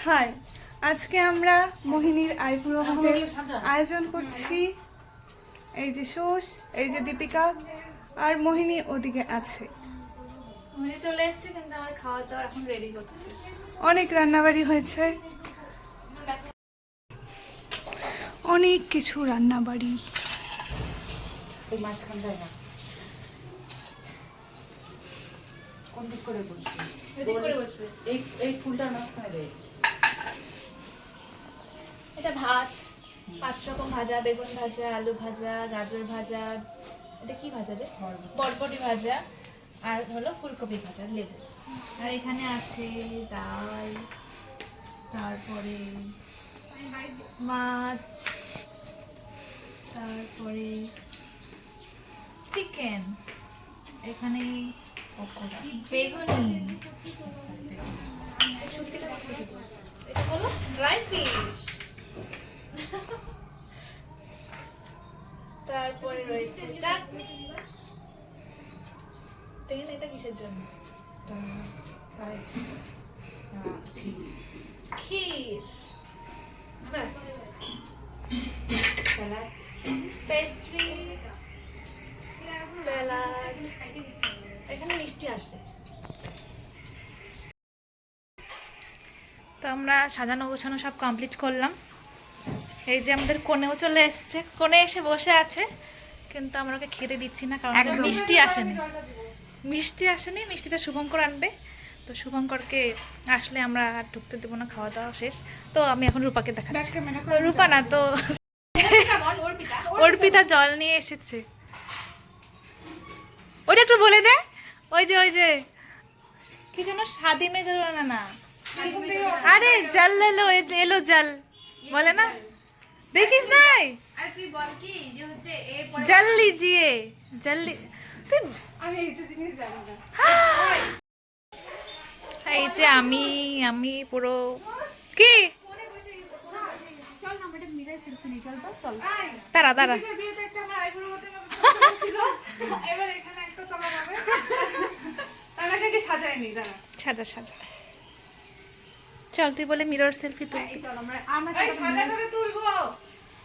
High, আজকে আমরা মোহিনীর eyebrow ভাতের আয়োজন করছি। এই যে সোস, এই যে দীপিকা আর মোহিনী ওদিকে আছে। মোহিনী চলে এসেছে, কিন্তু আমার খাওয়া দাওয়া এখন রেডি করছে। অনেক রান্নাবাড়ি হয়েছে, অনেক কিছু রান্নাবাড়ি। এই মাঝখান জায়গা কোন দিক করে বসবে? এদিক করে বসবে। এই ফুলটার মাঝখানে দেয়। এটা ভাত, 5 রকম ভাজা, বেগুন ভাজা, আলু ভাজা, গাজর ভাজা, এটা কি ভাজা রে? বরবটি ভাজা, আর হলো ফুলকপি ভাজা, লেবু। আর এখানে আছে ডাল, তারপরে মাছ, তারপরে চিকেন, এখানে বেগুনি, এটা হলো ড্রাই ফিশ, তারপরে রয়েছে চাটনি। তেল এটা কিসের জন্য? ক্ষীর, ব্যাস। স্যালাড, পেস্ট্রি, স্যালাড, এখানে মিষ্টি আসবে। তো আমরা সাজানো গোছানো সব কমপ্লিট করলাম। এই যে আমাদের কোণেও চলে এসছে, কোণে এসে বসে আছে, কিন্তু আমরা ওকে খেতে দিচ্ছি না, কারণ মিষ্টি আসেনি। মিষ্টিটা শুভঙ্কর আনবে, তো শুভঙ্করকে আসলে আমরা আর ঢুকতে দেবো না, খাওয়া দাওয়া শেষ। তো আমি এখন রূপাকে দেখাচ্ছি। রূপা না তো, অর্পিতা জল নিয়ে এসেছে। ওটা একটু বলে দে। ওই যে কি যেন শাদি মে না না, আরে জল এলো, এলো জল বলে না, দেখিস নাই? আরে তুই বল কি যে হচ্ছে এ জল লিজিয়ে, জল তুই। আমি এইটা জিনিস জানি না। এই যে আমি পুরো কি চল না আমরা মিরাই সেলফি নিই, চল তো চল। তারা দীপিকার বিয়েতে একটা আমার আইব্রো ভাতের মতো ফটো ছিল, এবার এখানে একটা তোলা হবে। তাকে সাজায় নি, দাঁড়া। সাজা চল, তুই বলে মিরর সেলফি তুল। এই চল আমরা এই সাজা করে তুলবো।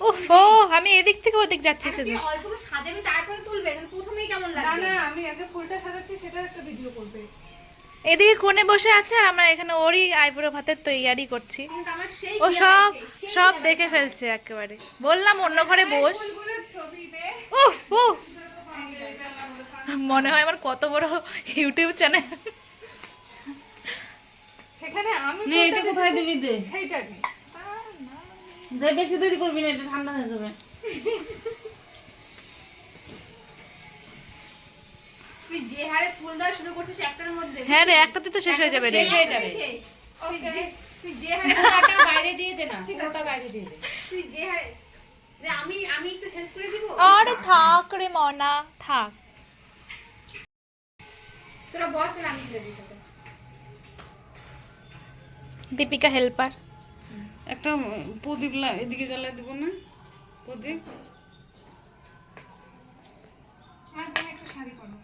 ওহো, আমি এদিক থেকে ওদিক যাচ্ছি শুধু। তুই অল্প করে সাজাবি, তারপরে তুলবে। এখন প্রথমেই কেমন না লাগবে? না, আমি আগে ফুলটা সাজাচ্ছি, সেটা একটা ভিডিও করবে। এদিকে কোণে বসে আছে, আর আমরা এখানে ওরই আইব্রো ভাতের তৈয়ারি করছি। কিন্তু আমার সেই ও সব সেই সব দেখে ফেলছে একেবারে। বললাম অন্য ঘরে বস। ফুলগুলোর ছবি দে। উফ মনে হয় আমার কত বড় ইউটিউব চ্যানেল। সেখানে আমি নে, এটা কোথায় দিবি দে? সেইটা নে। দে, বেশি দেরি করবি না, এটা ঠান্ডা হয়ে যাবে। তুই যে হারে ফুল দেওয়া শুরু করছিস একটার মধ্যে, হ্যাঁ রে, একটাতে তো শেষ হয়ে যাবে রে। শেষ হয়ে যাবে। তুই যে হারে পুরোটা বাইরে দিয়ে দে না, পুরোটা বাইরে দিয়ে দে। তুই যে হারে যে আমি একটু হেল্প করে দিব। আরে থাক রে মনা, থাক। তোরা বস, আর আমি তুলে দিই তোকে। দীপিকা হেল্পার। একটা প্রদীপ এদিকে জ্বালা দিব না, প্রদীপ। মা, তুমি একটু শাড়ি পরো।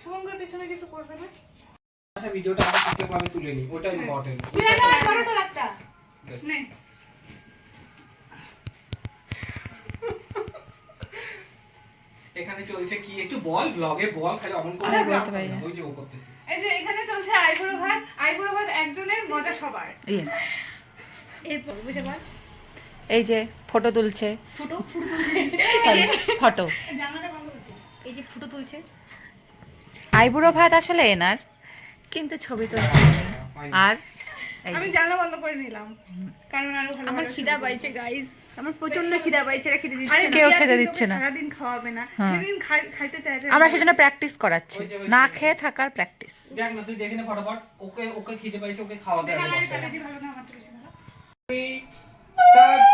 শুভঙ্কর পিছনে কিছু করবে না? আচ্ছা, ভিডিওটা আমরা ঠিকঠাকভাবে তুলে নিই, ওটা ইম্পর্টেন্ট। তুই একটা বড় তো একটা। নে। এখানে চলছে কি একটু বল, ব্লগে বল, খালি অমন করে আরে বলতে পারি না। ওই যে ও করতেছে। এই যে এখানে চলছে আইব্রো ভাত। আইব্রো ভাত একজনের, মজা সবার। ইয়েস। এরপর বুঝে বল। এই যে ফটো তুলছে, ফুটো ফটো। জানাটা বন্ধ করতে। এই যে ফুটো তুলছে। আইবুড়ো ভাত আসলে এনার, কিন্তু ছবি তুলছে উনি। আর এই আমি যে জানলা বন্ধ করে নিলাম, কারণ আরো ভালো আমার খিদা পাইছে গাইস, আমার প্রচন্ড খিদা পাইছে, এটা খেতে দিচ্ছে না। কেউ খেতে দিচ্ছে না। সারাদিন খাওয়াবে না, হ্যাঁ। সেদিন খাইতে চাইছে। আমরা সেজন্য প্র্যাকটিস করাচ্ছি, না খেয়ে থাকার প্র্যাকটিস। দেখ না, তুই দেখে নে ফটাফট। ওকে খিদে পাইছে, ওকে খাওয়াতে হবে। এটা বেশি ভালো না, আমারটা বেশি ভালো। স্টার্ট।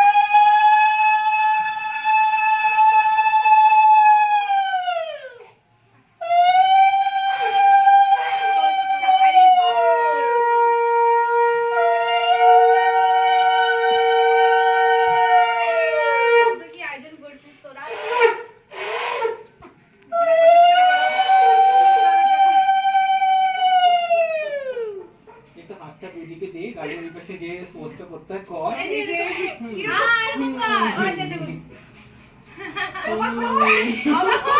কি আয়োজন করছিস তোরা? করতে কর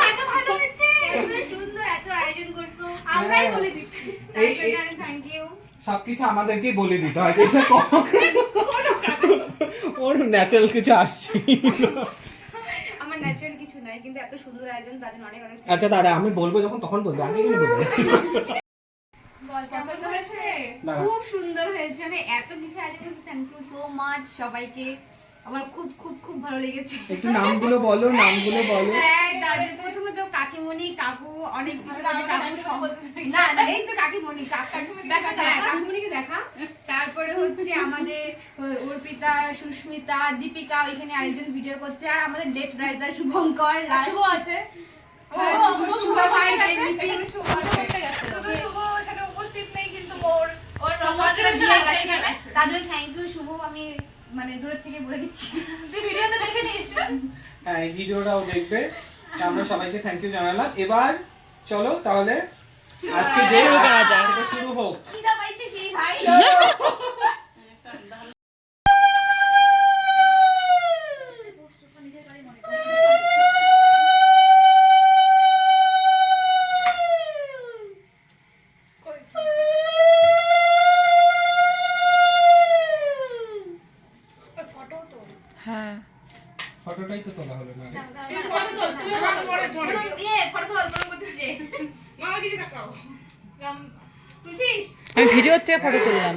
এত ভালো হয়েছে, এত সুন্দর, এত আয়োজন করছো, আমরাই বলে দিচ্ছি। Thank you. সবকিছু আমাদেরকেই বলে দিতে হয় এটা ওর ন্যাচারাল কিছু আসছে আমার ন্যাচারাল কিছু নাই, কিন্তু এত সুন্দর আয়োজন তার জন্য অনেক অনেক আচ্ছা দাঁড়া আমি বলবো যখন তখন বলবো আগে কিন্তু বলবো বল, পছন্দ হয়েছে? দাঁড়া। খুব সুন্দর হয়েছে, মানে এত কিছু আয়োজন করেছে। থ্যাংক ইউ সো মাচ সবাইকে, আমার খুব খুব খুব ভালো লেগেছে। একটু নামগুলো বলো হ্যাঁ, তারপরে প্রথমত কাকিমণি কাকু অনেক কিছু আছে, কাকু না না এই তো কাকিমণি দেখা, কাকিমণিকে দেখা। তারপরে হচ্ছে আমাদের অর্পিতা, সুস্মিতা, দীপিকা এখানে আরেকজন ভিডিও করছে, আর আমাদের লেট রাইজার শুভঙ্কর, শুভ আছে, তাদের থ্যাংক ইউ শুভ। আমি মানে দূরের থেকে বলে দিচ্ছি, তুই ভিডিওতে দেখে নিস। হ্যাঁ এই ভিডিওটাও দেখবে আমরা সবাইকে থ্যাংক ইউ জানালাম এবার চলো তাহলে আজকে যে শুরু করা যাক সেটা শুরু হোক কিরা পাইছে সেই ভাই। হ্যাঁ ফটোটাই তো তোলা হলো না আমি ভিডিও থেকে ফটো তুললাম।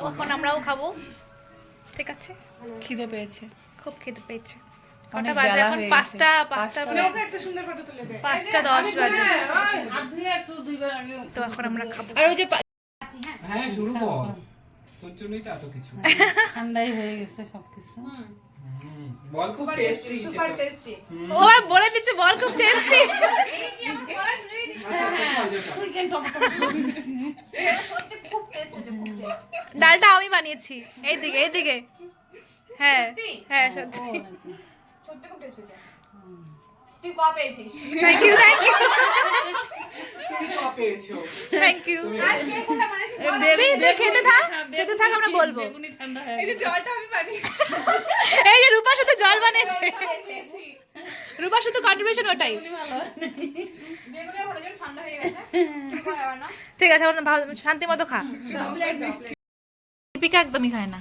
এখন আমরাও খাবো, ঠিক আছে? খিদে পেয়েছে, খুব খেতে পেয়েছে। অনেক কটা বাজে বেলা এখন? হয়ে পাঁচটা ওকে একটা সুন্দর ফটো তুলে দে 5:10 বাজে। হাত ধুয়ে একটু দুইবার আগে। তো এখন আমরা খাবো। আর ওই যে হ্যাঁ শুরু কর তোর জন্যই তো এত কিছু ঠান্ডাই হয়ে গেছে সবকিছু। বল খুব টেস্টি সুপার টেস্টি। ও আর বলে দিচ্ছে বল খুব টেস্টি। এই কি আমার বলা শুরু হয়ে দিছে। সত্যি খুব টেস্ট হয়েছে, খুব টেস্ট। ডালটা আমি বানিয়েছি। এইদিকে হ্যাঁ হ্যাঁ সত্যি। সত্যি খুব টেস্ট হয়েছে। তুই কবে পেয়েছিস? থ্যাংক ইউ তুমি কত পেয়েছো থ্যাংক ইউ। আজকে কোনটা বানাইছিস? তুই খেতে থাক আমরা বলবো। বেগুনি ঠান্ডা হয়ে এই যে জলটা আমি বানিয়েছি এই যে রূপা শুধু জল বানিয়েছে, রূপা শুধু কন্ট্রিবিউশন ওটাই। বেগুনের হলো জল ঠান্ডা হয়ে গেছে, কি করার না। ঠিক আছে এখন শান্তি মতো খা। দীপিকা একদমই খায় না।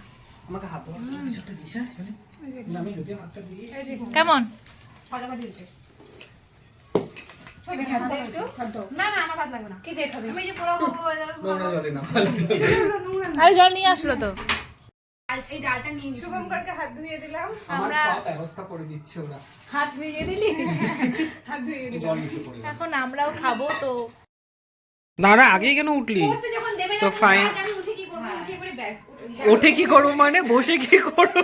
আমাকে হাত ধরে কিছুটা দিস হ্যাঁ না আমি ঢুকে মাত্র দিই কেমন? ফাটাফাটি হচ্ছে। না না আমার ভাত লাগবে না, কি দিয়ে খাবি? আমি যে পোলাও খাবো, নোংরা জলে না ভালো জলে আরে জল নিয়ে আসলো তো। এই ডালটা নিয়ে নিই। শুভঙ্করকে হাত ধুয়ে দিলাম আমার সব ব্যবস্থা করে দিচ্ছে ওরা হাত ধুয়ে দিলি হাত ধুয়ে এই দিলাম জল নিচে পড়ে গেল এখন আমরাও খাবো তো। না না আগেই কেন উঠলি করতে যখন দেবে তো না, fine. আজ আমি উঠে কি করব? উঠে পড়ে ব্যাস। ওঠে কি করবো মানে বসে কি করবো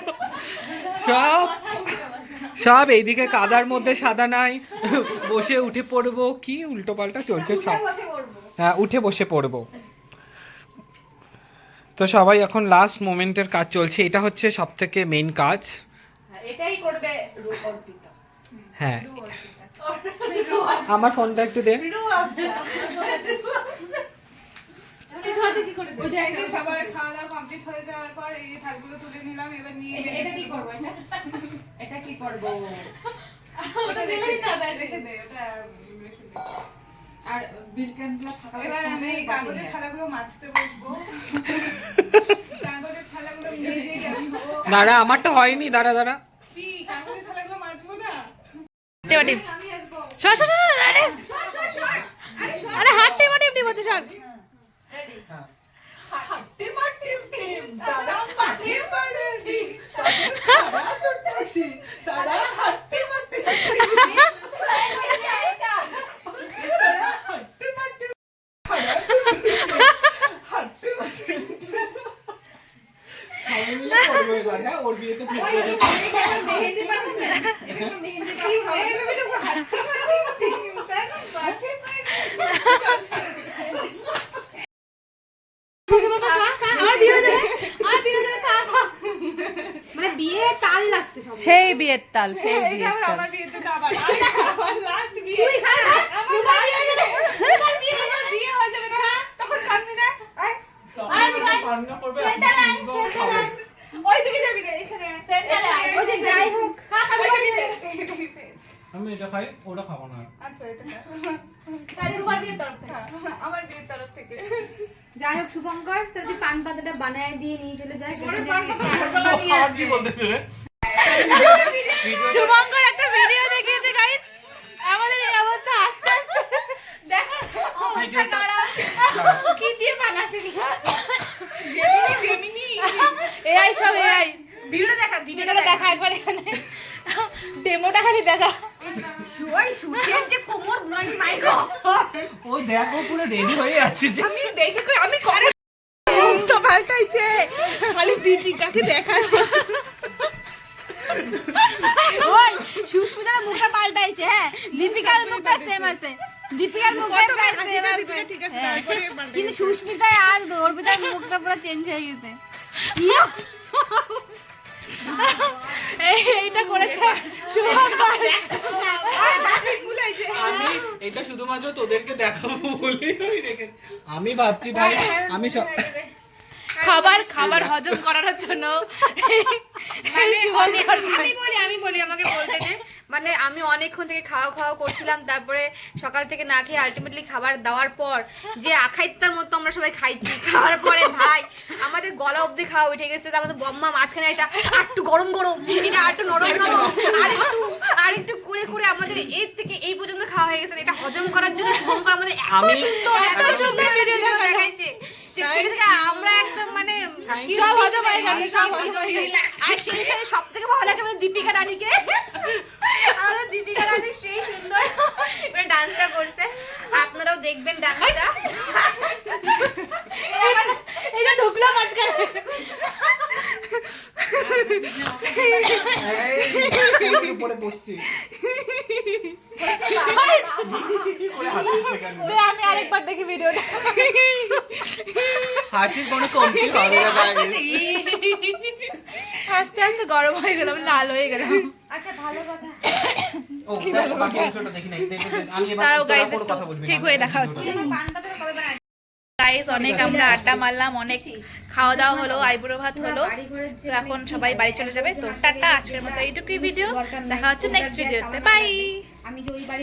সব এইদিকে কাদার মধ্যে সাদা নাই বসে উঠে পড়বো কি উল্টো পাল্টা চলছে সব বসে করব। হ্যাঁ উঠে বসে পড়বো তো সবাই এখন লাস্ট মোমেন্টের কাজ চলছে এটা হচ্ছে সব থেকে মেইন কাজ এটাই করবে অর্পিতা। হ্যাঁ আমার ফোনটা একটু দে কি করে দেব? এই যে সবার খাওয়া দাওয়া কমপ্লিট হয়ে যাওয়ার পর এই থালগুলো তুলে নিলাম এবার নিয়ে এটা কি করব? এটা কি করব ওটা ফেলে দিতে হবে আর কি। রেখে দে ওটা রেখে দে আর বিল ক্যানগুলো থাকা। এবার আমি এই কাগজের থালাগুলো মাজতে বসবো কাগজের থালাগুলো নিজেই আমি হবো দাঁড়া আমারটা হয়নি দাঁড়া কি কাগজের থালাগুলো মাজবো না টেবাটি আমি আসবো সর সর সর, আরে হাত টেপা টেপটি বলছে সর। সেই বিয়ের তাল, সেই এইটা বিয়ের তাল। আমার বিয়েতে তো আবার আমার লাস্ট বিয়ে আমার বিয়ে হয়ে যাবে না তখন কাঁদবি না আয় রান্না করবে ওই দিকে যাবি না এখানে বলছে যাই হোক আমি এটা খাই ওটা খাবো না আচ্ছা এটা হ্যাঁ। আমার বিয়ের তরফ থেকে যাই হোক শুভঙ্কর তোর তুই পান পাতাটা বানায় দিয়ে নিয়ে চলে যাস আর কি বলতেছ রে শুভঙ্কর একটা ভিডিও দেখিয়েছে গাইস, আমাদের এই অবস্থা আস্তে আস্তে দেখো কি দিয়ে বানাসে জেমিনি এআই সব এআই। ভিডিওটা দেখা একবার এখানে, ডেমোটা খালি দেখা। ওই সুশের যে কোমর ধরানি মাইক ওই দেখো পুরো রেডি হয়ে আছে যে আমি দেখি কই আমি করে তো পাল্টাইছে খালি দীপিকাকে দেখার ওই সুস্মিতার মুখটা পাল্টাইছে। হ্যাঁ দীপিকার মুখটা সেম আছে, দীপিকার মুখটা প্রায় সেম আছে, ঠিক আছে তারপরে কিন্তু সুস্মিতা আর অর্পিতার মুখটা পুরো চেঞ্জ হয়ে গেছে। এইটা করেছে শুভঙ্কর। আমি এটা শুধুমাত্র তোদেরকে দেখাবো বলেই আমি রেখেছি। আমি ভাবছি ভাই আমি সব খাবার হজম করার জন্য আমি বলি আমাকে বলতে দে। মানে আমি অনেকক্ষণ থেকে খাওয়া করছিলাম, তারপরে সকাল থেকে না খেয়ে আলটিমেটলি খাবার দেওয়ার পর যে আখাইতার মতো আমরা সবাই খাইছি, খাওয়ার পরে ভাই আমাদের গলা অবধি খাওয়া উঠে গেছে। তারপরে বম্মা মাঝখানে এসে একটু গরম এটা একটু নরম আরেকটু করে আমাদের এর থেকে এই পর্যন্ত খাওয়া হয়ে গেছে। এটা হজম করার জন্য শুভঙ্কর আমাদের এত সুন্দর ভিডিও দেখাইছে যে সেটা থেকে আমরা একদম মানে সব হজম হয়ে গেছে, সব হজম হয়ে গেছে। আর সেইখানে সব থেকে ভালো লাগছে আমাদের দীপিকা রানীকে। আমাদের দীপিকা রানী সেই সুন্দর করে ডান্সটা করছে, আপনারাও দেখবেন ডান্সটা। এটা ঢুকলো মাঝখানে। এই উপরে বসছি আমি আরেকবার দেখি ভিডিওটা। হাসির কোনো কমতি হবে না গাইস আস্তে আস্তে গরম হয়ে গেলাম, লাল হয়ে গেলাম। আচ্ছা ভালো কথা। ও বাকি অংশটা দেখি নাই আমি এবার দাঁড়াও তোরা গাইস, কোনো কথা বলবি না। ঠিক হয়ে দেখা হচ্ছে। পান পাতাটা কবে বানাই? গাইস অনেক আমরা আড্ডা মারলাম, অনেক খাওয়া দাওয়া হলো, আইবুড়ো ভাত হলো। তো এখন সবাই বাড়ি চলে যাবে। তো টাটা, আজকের মতো এইটুকুই ভিডিও, দেখা হচ্ছে নেক্সট ভিডিওতে। বাই। আমি যে ওই বাড়ি